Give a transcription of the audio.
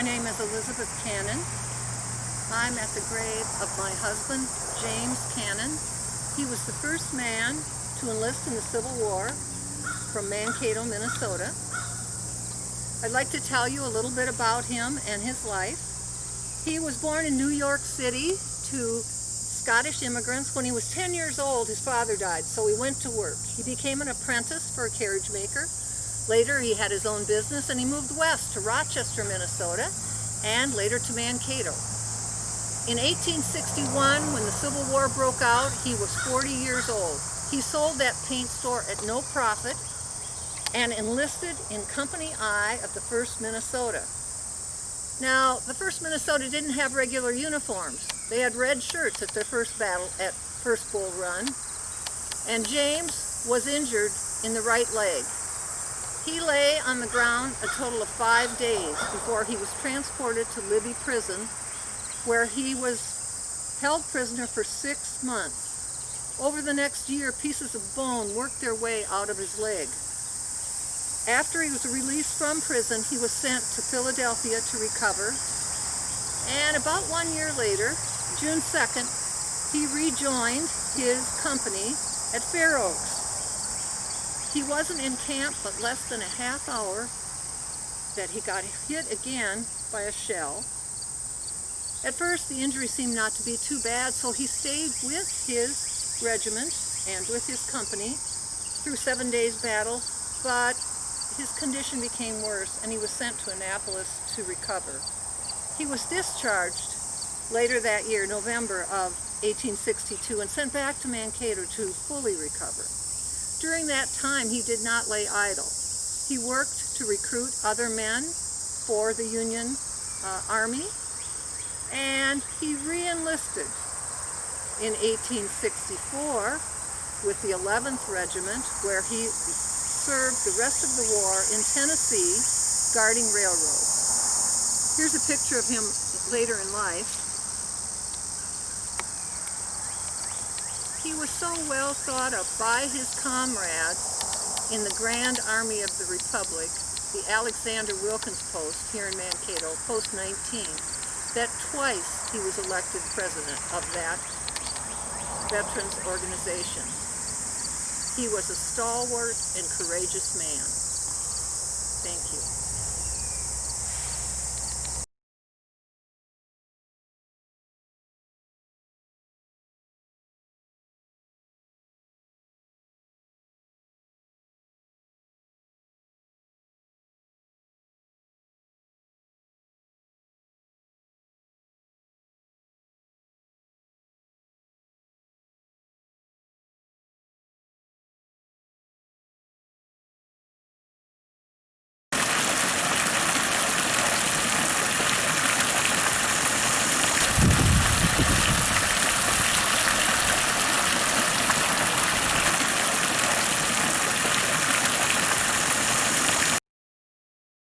name is Elizabeth Cannon. I'm at the grave of my husband, James Cannon. He was the first man to enlist in the Civil War from Mankato, Minnesota. I'd like to tell you a little bit about him and his life. He was born in New York City to Scottish immigrants. When he was 10 years old, his father died, so he went to work. He became an apprentice for a carriage maker. Later, he had his own business, and he moved west to Rochester, Minnesota, and later to Mankato. In 1861, when the Civil War broke out, he was 40 years old. He sold that paint store at no profit and enlisted in Company I of the 1st Minnesota. Now, the 1st Minnesota didn't have regular uniforms. They had red shirts at their first battle at First Bull Run, and James was injured in the right leg. He lay on the ground a total of 5 days before he was transported to Libby Prison, where he was held prisoner for 6 months. Over the next year, pieces of bone worked their way out of his leg. After he was released from prison, he was sent to Philadelphia to recover. And about 1 year later, June 2nd, he rejoined his company at Fair Oaks. He wasn't in camp but less than a half hour that he got hit again by a shell. At first, the injury seemed not to be too bad, so he stayed with his regiment and with his company through 7 days' battle, but his condition became worse and he was sent to Annapolis to recover. He was discharged later that year, November of 1862, and sent back to Mankato to fully recover. During that time, he did not lay idle. He worked to recruit other men for the Union Army, and he re-enlisted in 1864 with the 11th Regiment, where he served the rest of the war in Tennessee, guarding railroads. Here's a picture of him later in life. He was so well thought of by his comrades in the Grand Army of the Republic, the Alexander Wilkins Post here in Mankato, Post 19, that twice he was elected president of that veterans organization. He was a stalwart and courageous man. Thank you.